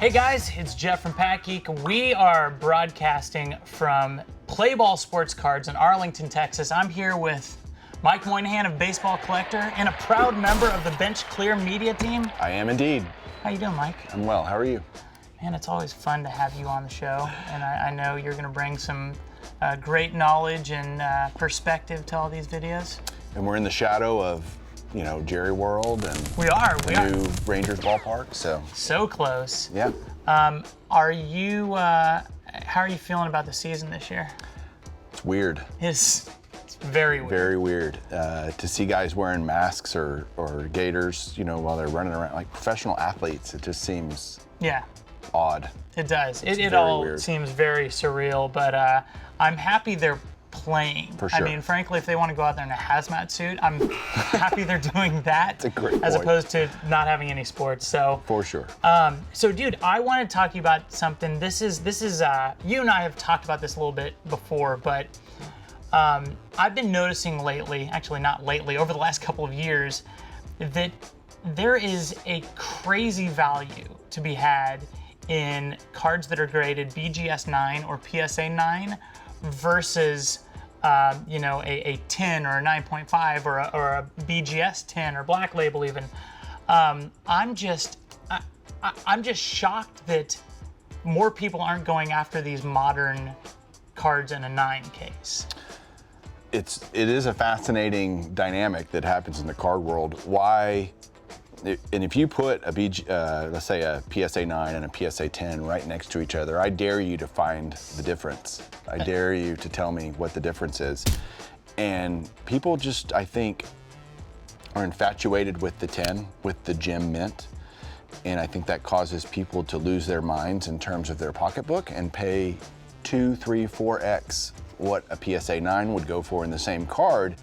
Hey guys, it's Jeff from PackGeek. We are broadcasting from Play Ball Sports Cards in Arlington, Texas. I'm here with Mike Moynihan of Baseball Collector and a proud member of the Bench Clear media team. I am indeed. How you doing, Mike? I'm well. How are you? Man, it's always fun to have you on the show, and I know you're going to bring some great knowledge and perspective to all these videos. And we're in the shadow of, you know, Jerry World and we are new Rangers ballpark. So close. Yeah. Are you? How are you feeling about the season this year? It's weird. It's very weird. Very weird to see guys wearing masks or gaiters, you know, while they're running around like professional athletes. It just seems odd. It does. It all weird. Seems very surreal, but I'm happy they're playing. For sure. I mean, frankly, if they want to go out there in a hazmat suit, I'm happy they're doing that. That's a great as point. Opposed to not having any sports. So for sure. So, dude, I want to talk to you about something. This is you and I have talked about this a little bit before, but I've been noticing lately, actually not lately, over the last couple of years, that there is a crazy value to be had in cards that are graded BGS 9 or PSA 9 versus a 10 or a 9.5 or a BGS 10 or Black Label even. I'm just shocked that more people aren't going after these modern cards in a 9 case. It is a fascinating dynamic that happens in the card world. Why? And if you put let's say a PSA 9 and a PSA 10 right next to each other, I dare you to find the difference. I dare you to tell me what the difference is. And people just, I think, are infatuated with the 10, with the gem mint. And I think that causes people to lose their minds in terms of their pocketbook and pay 2, 3, 4x what a PSA 9 would go for in the same card.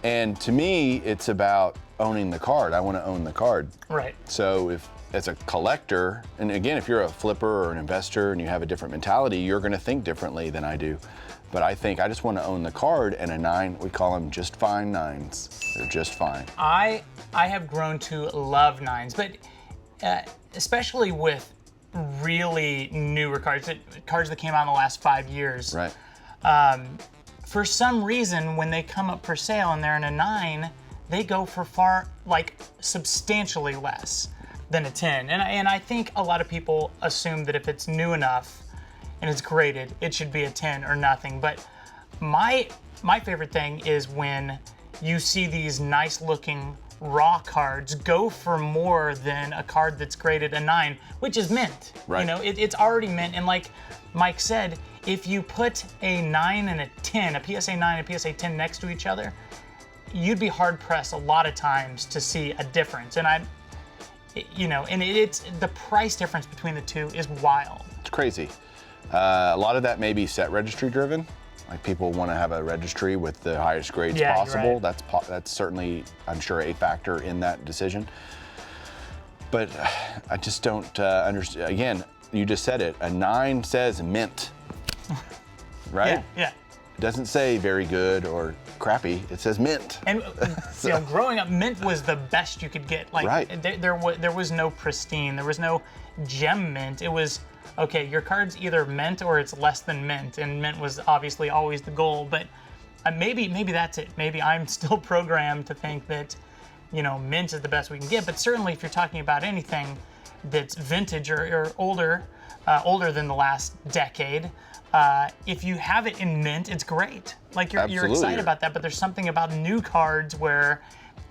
And to me, it's about owning the card. I want to own the card. Right. So if as a collector, and again, if you're a flipper or an investor and you have a different mentality, you're going to think differently than I do. But I think I just want to own the card, and a 9, we call them just fine 9s. They're just fine. I have grown to love 9s, but especially with really newer cards that came out in the last 5 years. Right. For some reason, when they come up for sale and they're in a 9, they go for substantially less than a 10. And I think a lot of people assume that if it's new enough and it's graded, it should be a 10 or nothing. But my favorite thing is when you see these nice looking raw cards go for more than a card that's graded a 9, which is mint. Right. You know, it's already mint. And like Mike said, if you put a 9 and a 10, a PSA 9 and a PSA 10 next to each other, you'd be hard pressed a lot of times to see a difference. And it's the price difference between the two is wild. It's crazy. A lot of that may be set registry driven. Like people want to have a registry with the highest grades possible. Right. That's certainly, I'm sure, a factor in that decision. But I just don't understand. Again, you just said it. A 9 says mint, right? Yeah. It doesn't say very good or crappy. It says mint. And growing up, mint was the best you could get. Like, right. There was no pristine. There was no gem mint. It was, okay, your card's either mint or it's less than mint, and mint was obviously always the goal. But maybe that's it. Maybe I'm still programmed to think that, mint is the best we can get. But certainly, if you're talking about anything that's vintage or older than the last decade, if you have it in mint, it's great. Like you're excited about that. But there's something about new cards where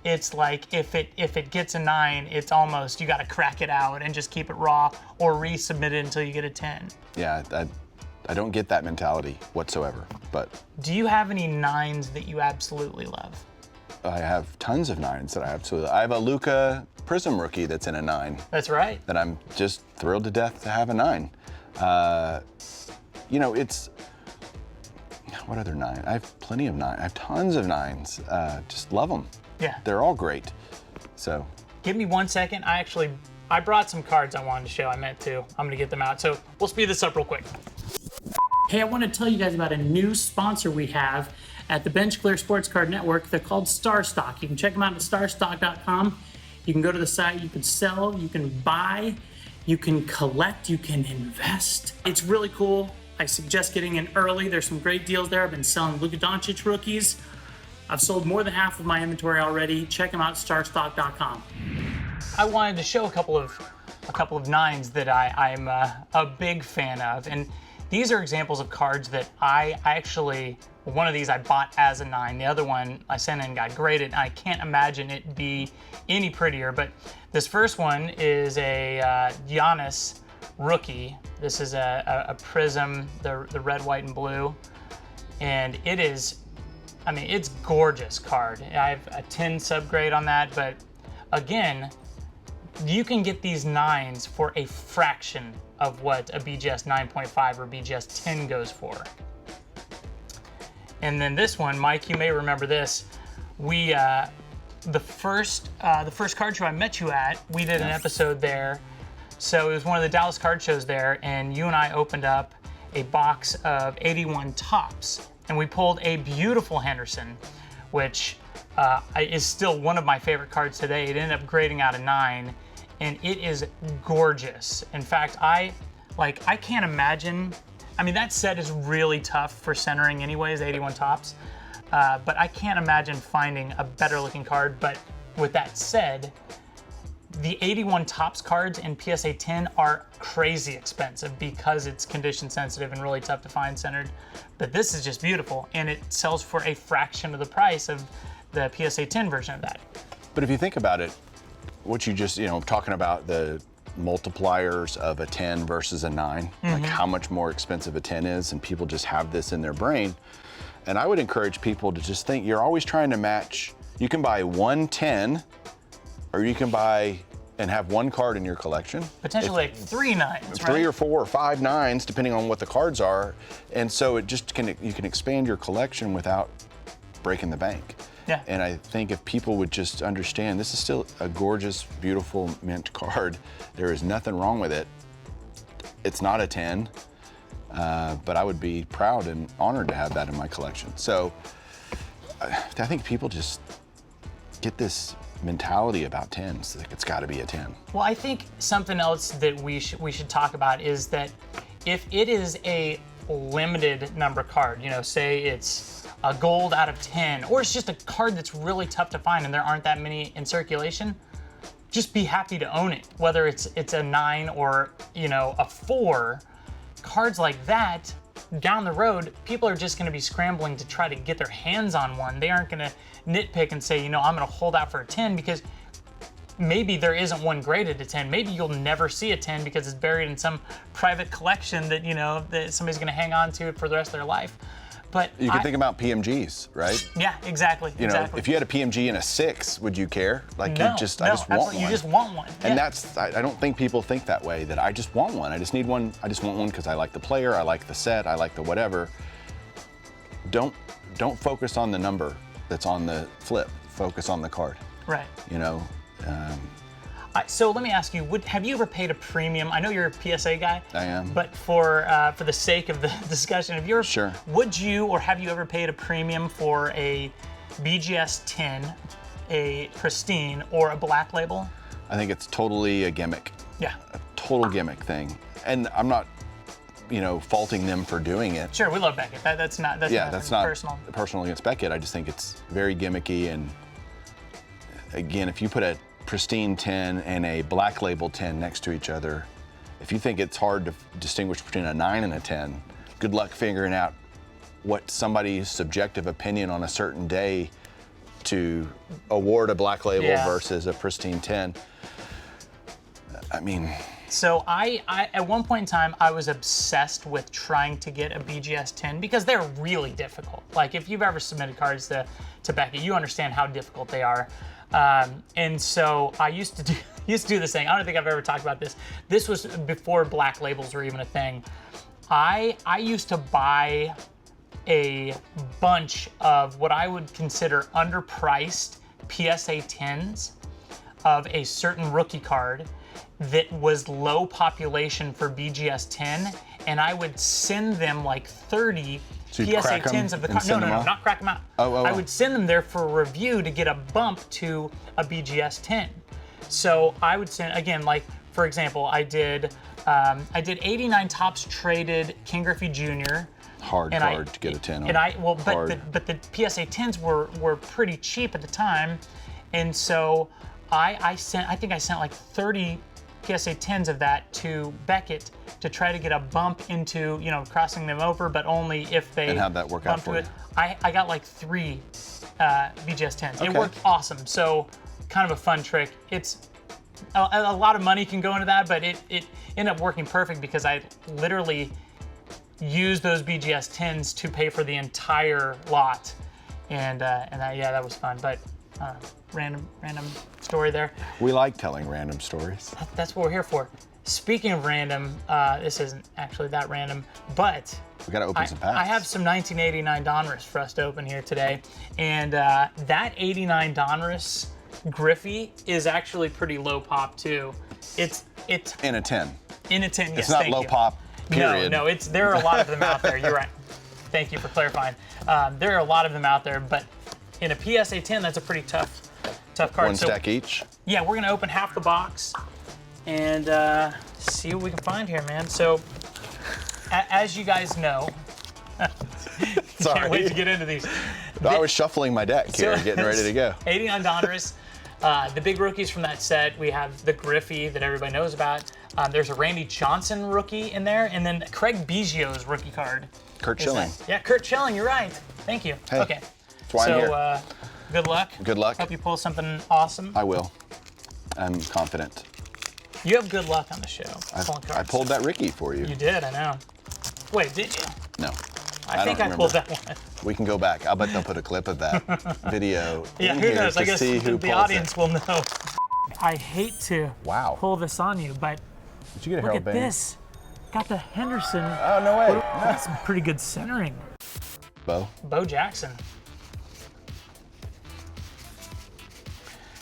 it's like if it gets a 9, it's almost you got to crack it out and just keep it raw or resubmit it until you get a 10. Yeah, I don't get that mentality whatsoever. But do you have any 9s that you absolutely love? I have tons of 9s that I absolutely. I have a Luka Prism rookie that's in a 9. That's right. That I'm just thrilled to death to have a 9. It's what other 9? I have plenty of 9. I have tons of 9s. Just love them. Yeah. They're all great. So. Give me 1 second. I brought some cards I wanted to show. I meant to. I'm going to get them out. So we'll speed this up real quick. Hey, I want to tell you guys about a new sponsor we have at the Bench Clear Sports Card Network. They're called StarStock. You can check them out at starstock.com. You can go to the site, you can sell, you can buy, You can collect, you can invest. It's really cool. I suggest getting in early. There's some great deals there. I've been selling Luka Doncic rookies. I've sold more than half of my inventory already. Check them out at starstock.com. I wanted to show a couple of nines that I'm a big fan of, and these are examples of cards that I actually, one of these I bought as a 9, the other one I sent in and got graded, and I can't imagine it be any prettier, but this first one is a Giannis rookie. This is a Prism, the red, white, and blue, and it is, I mean, it's gorgeous card. I have a 10 subgrade on that, but again, you can get these 9s for a fraction of what a BGS 9.5 or BGS 10 goes for. And then this one, Mike, you may remember this. We, the first card show I met you at, we did an episode there. So it was one of the Dallas card shows there, and you and I opened up a box of 81 tops, and we pulled a beautiful Henderson, which is still one of my favorite cards today. It ended up grading out a 9, and it is gorgeous. In fact, I can't imagine, I mean, that set is really tough for centering anyways, 81 tops, but I can't imagine finding a better looking card. But with that said, the 81 tops cards in PSA 10 are crazy expensive because it's condition sensitive and really tough to find centered. But this is just beautiful, and it sells for a fraction of the price of the PSA 10 version of that. But if you think about it, what you just, talking about the multipliers of a 10 versus a 9, like how much more expensive a 10 is, and people just have this in their brain. And I would encourage people to just think, you're always trying to match. You can buy one 10, or you can buy and have one card in your collection. Potentially like 3 9s, right? 3 or 4 or 5 9s, depending on what the cards are. And so it just you can expand your collection without breaking the bank. Yeah. And I think if people would just understand, this is still a gorgeous, beautiful mint card. There is nothing wrong with it. It's not a 10, but I would be proud and honored to have that in my collection. So I think people just get this mentality about 10s. Like, it's got to be a 10. Well, I think something else that we should talk about is that if it is a limited number card, say it's a gold out of 10, or it's just a card that's really tough to find and there aren't that many in circulation, just be happy to own it. Whether it's a 9 or a 4, cards like that, down the road, people are just going to be scrambling to try to get their hands on one. They aren't going to nitpick and say, I'm going to hold out for a 10 because maybe there isn't one graded to 10. Maybe you'll never see a 10 because it's buried in some private collection that, that somebody's going to hang on to it for the rest of their life. But you can think about PMGs, right? Yeah, exactly. If you had a PMG and a 6, would you care? Like, no, I just want one. You just want one. And yeah. I don't think people think that way, that I just want one. I just need one. I just want one because I like the player, I like the set, I like the whatever. Don't focus on the number that's on the flip. Focus on the card. Right. So let me ask you, have you ever paid a premium? I know you're a PSA guy. I am. But for the sake of the discussion, Sure. Would you or have you ever paid a premium for a BGS 10, a pristine, or a black label? I think it's totally a gimmick. Yeah. A total gimmick thing. And I'm not, faulting them for doing it. Sure, we love Beckett. That's not personal against Beckett. I just think it's very gimmicky. And again, if you put a pristine 10 and a black label 10 next to each other, if you think it's hard to distinguish between a 9 and a 10, good luck figuring out what somebody's subjective opinion on a certain day to award a black label versus a pristine 10. I mean, so I at one point in time, I was obsessed with trying to get a BGS 10 because they're really difficult. Like, if you've ever submitted cards to Beckett, you understand how difficult they are. And so I used to do this thing. I don't think I've ever talked about this. This was before black labels were even a thing. I used to buy a bunch of what I would consider underpriced PSA 10s of a certain rookie card that was low population for BGS 10, and I would send them like 30 PSA 10s of the card. No, not crack them out. I would send them there for a review to get a bump to a BGS 10. So I would send, again, like for example, I did 89 Topps traded King Griffey Jr. Hard card to get a 10 on. But the PSA 10s were pretty cheap at the time, and so I think I sent like 30 PSA 10s of that to Beckett to try to get a bump into, crossing them over, but only if they. And how'd that work out for you? I got like 3 BGS 10s. Okay. It worked awesome. So kind of a fun trick. It's a lot of money can go into that, but it ended up working perfect because I literally used those BGS 10s to pay for the entire lot, and that was fun. But random story there. We like telling random stories. That's what we're here for. Speaking of random, this isn't actually that random, but we got to open some packs. I have some 1989 Donruss for us to open here today, and that 89 Donruss Griffey is actually pretty low pop too. It's in a 10. In a 10, yes. It's not low pop. Period. No, there are a lot of them out there. You're right. Thank you for clarifying. There are a lot of them out there, but in a PSA 10, that's a pretty tough card. One stack each? Yeah, we're gonna open half the box and see what we can find here, man. So, as you guys know, Sorry. Can't wait to get into these. I was shuffling my deck here, getting ready to go. 89 Donruss. The big rookies from that set, we have the Griffey that everybody knows about. There's a Randy Johnson rookie in there, and then Craig Biggio's rookie card. Curt Schilling. Yeah, Curt Schilling, you're right. Thank you. Hey, okay. That's why I'm here. Good luck. Good luck. Hope you pull something awesome. I will. I'm confident. You have good luck on the show. I pulled that Ricky for you. You did, I know. Wait, did you? No. I think I pulled that one. We can go back. I'll bet they'll put a clip of that video yeah, in who here knows? to I guess see who the pulls audience it. will know. I hate to pull this on you, but did you get a look Harold at Bain? this. Got the Henderson. Oh, no way. That's some pretty good centering. Bo Jackson.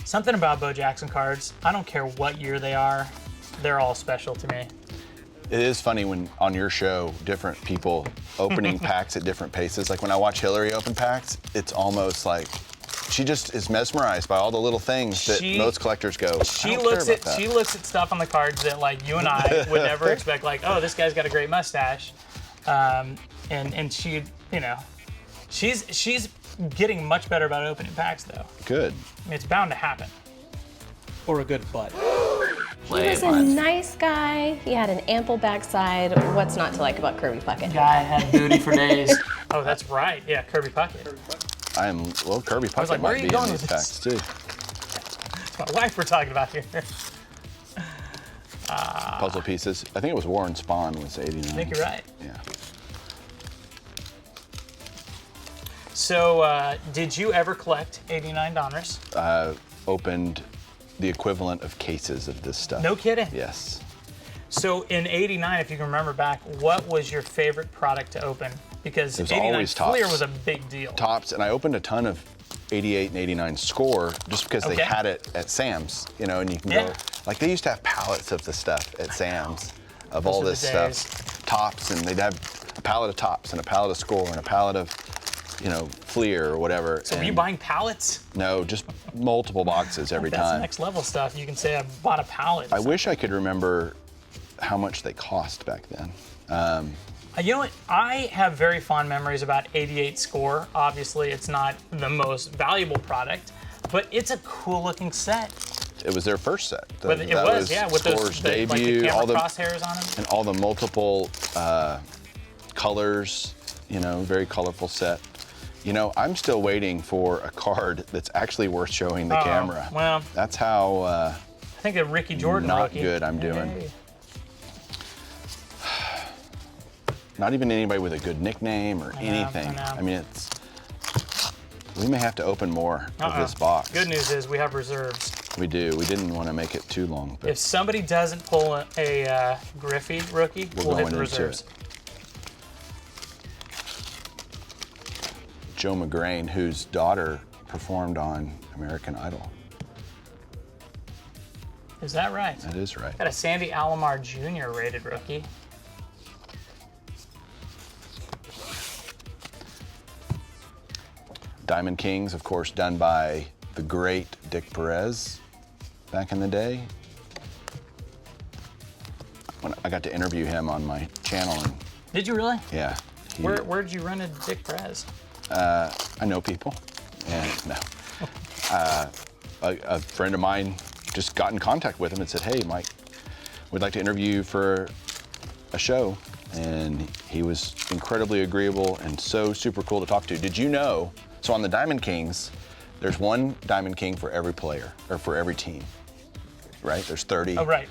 Something about Bo Jackson cards, I don't care what year they are, they're all special to me. It is funny when on your show, different people opening packs at different paces. Like when I watch Hillary open packs, it's almost like she just is mesmerized by all the little things that most collectors go. She looks at stuff on the cards that like you and I would never expect. Like, oh, this guy's got a great mustache, and she, she's getting much better about opening packs though. Good. I mean, it's bound to happen. Or a good butt. He was a nice guy. He had an ample backside. What's not to like about Kirby Puckett? Guy had booty for days. Oh, that's right. Yeah, Kirby Puckett. Kirby Puckett like, might be in these packs too. My wife we're talking about here. Puzzle pieces. I think it was Warren Spahn was 89. I think you're right. Yeah. So, did you ever collect 89 Donruss? Opened the equivalent of cases of this stuff. No kidding? Yes. So in 89, if you can remember back, what was your favorite product to open? Because 89 Fleer was a big deal. Topps, and I opened a ton of 88 and 89 Score just because they had it at Sam's, and you can go, like they used to have pallets of the stuff at Sam's of all this stuff. Topps, and they'd have a pallet of Topps and a pallet of Score and a pallet of Fleer or whatever. So were you buying pallets? No, just multiple boxes every time. That's next level stuff. You can say I bought a pallet. I wish I could remember how much they cost back then. You know what? I have very fond memories about 88 Score. Obviously, it's not the most valuable product, but it's a cool looking set. It was their first set. With Score's debut, the all the crosshairs on them, and all the multiple colors. Very colorful set. I'm still waiting for a card that's actually worth showing the camera. Well, that's how. I think a Ricky Jordan not rookie. Good. I'm doing. Hey. Not even anybody with a good nickname or anything. I mean, we may have to open more of this box. Good news is we have reserves. We do. We didn't want to make it too long. But if somebody doesn't pull a Griffey rookie, we'll hit the reserves. Joe McGrain, whose daughter performed on American Idol. Is that right? That is right. Got a Sandy Alomar Jr. rated rookie. Diamond Kings, of course, done by the great Dick Perez back in the day. I got to interview him on my channel. And Did you really? yeah. Where'd you run into Dick Perez? I know people, and no. A friend of mine just got in contact with him and said, "Hey, Mike, we'd like to interview you for a show." And he was incredibly agreeable and so super cool to talk to. Did you know? So on the Diamond Kings, there's one Diamond King for every player, or for every team, right? There's 30. Oh, right.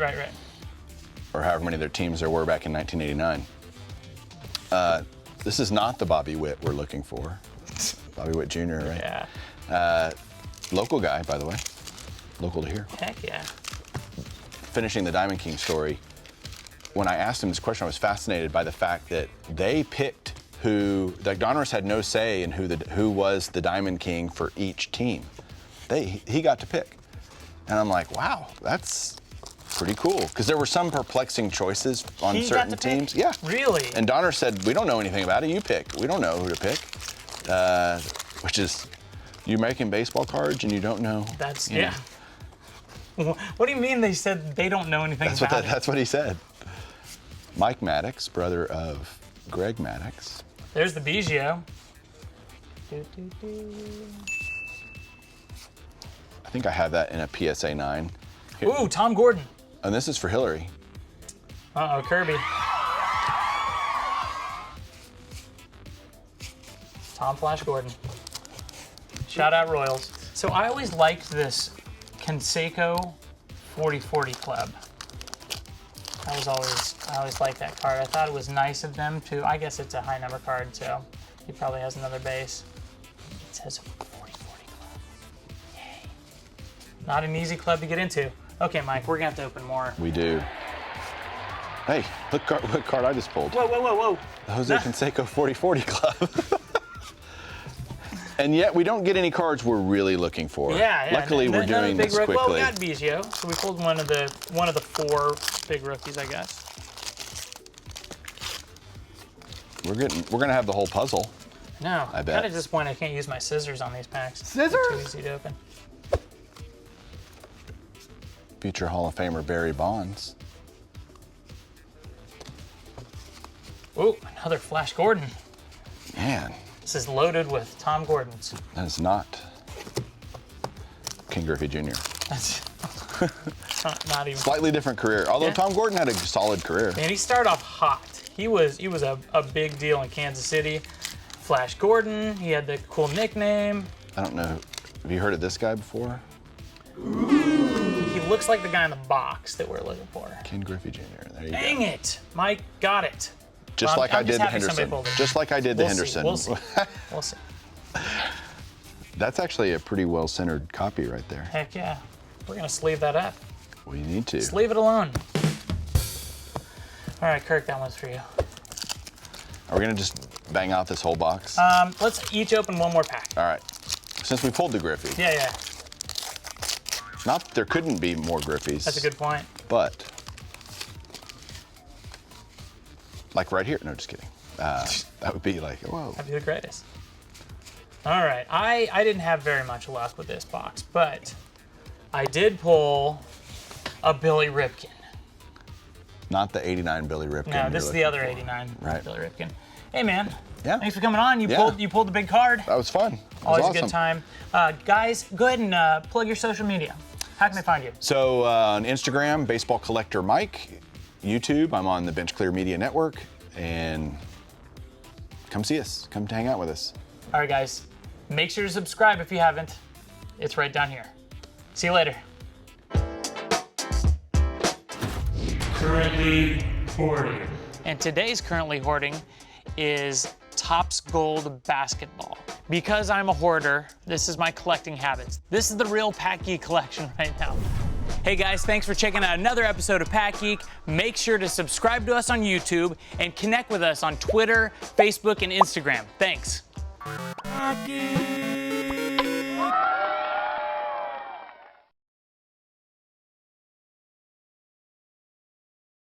Or however many of their teams there were back in 1989. This is not the Bobby Witt we're looking for. Bobby Witt Jr., right? Yeah. Local guy, by the way. Local to here. Heck yeah. Finishing the Diamond King story, when I asked him this question, I was fascinated by the fact that they picked like Donruss had no say in who was the Diamond King for each team. He got to pick. And I'm like, wow, that's pretty cool. Because there were some perplexing choices on certain teams. Pick? Yeah. Really? And Donruss said, we don't know anything about it, you pick. We don't know who to pick. Which is, you're making baseball cards and you don't know. That's, yeah. What do you mean they said they don't know anything about it? That's what he said. Mike Maddox, brother of Greg Maddox. There's the Biggio. I think I have that in a PSA 9. Here. Ooh, Tom Gordon. And this is for Hillary. Uh-oh, Kirby. Tom Flash Gordon. Shout out Royals. So I always liked this Canseco 4040 Club. I always liked that card. I thought it was nice of them to, I guess it's a high number card, so he probably has another base. It says 4040 Club. Yay. Not an easy club to get into. Okay, Mike, we're gonna have to open more. We do. Hey, look what card I just pulled. Whoa. The Jose Canseco 4040 Club. And yet we don't get any cards we're really looking for. Yeah. Luckily, we're doing this quickly. Well, we got Biggio, so we pulled one of the 4 big rookies, I guess. We're gonna have the whole puzzle. No, I bet. At this point, I can't use my scissors on these packs. Scissors? They're too easy to open. Future Hall of Famer Barry Bonds. Ooh, another Flash Gordon. Man, This is loaded with Tom Gordons. that is not King Griffey Jr. That's not even. Slightly different career, although Yeah. Tom Gordon had a solid career. Man, he started off hot. He was a big deal in Kansas City. Flash Gordon. He had the cool nickname. I don't know. Have you heard of this guy before? He looks like the guy in the box that we're looking for. Ken Griffey Jr. There you Dang go. it, Mike got it. Just Well, like I'm I did just the happy somebody Henderson. pulled it. Just like I did the We'll Henderson. see. We'll see. That's actually a pretty well-centered copy right there. Heck yeah. We're gonna sleeve that up. We need to. Just leave it alone. All right, Kirk, that one's for you. Are we gonna just bang out this whole box? Let's each open one more pack. All right. Since we pulled the Griffey. Yeah. Not that there couldn't be more Griffies. That's a good point. But like right here. No, just kidding. That would be like, whoa. That'd be the greatest. All right, I didn't have very much luck with this box, but I did pull a Billy Ripken. Not the 89 Billy Ripken. No, this is the other 89 Right. Billy Ripken. Hey man, Yeah. thanks for coming on. You Yeah. pulled the big card. That was fun. That was Always awesome. a good time. Guys, go ahead and plug your social media. How can they find you? So on Instagram, Baseball Collector Mike. YouTube, I'm on the Bench Clear Media Network. And come see us. Come hang out with us. All right, guys, make sure to subscribe if you haven't. It's right down here. See you later. Currently hoarding. And today's currently hoarding is Topps Gold Basketball. Because I'm a hoarder, this is my collecting habits. This is the real PackGeek collection right now. Hey guys, thanks for checking out another episode of PackGeek. Make sure to subscribe to us on YouTube and connect with us on Twitter, Facebook, and Instagram. Thanks. PackGeek.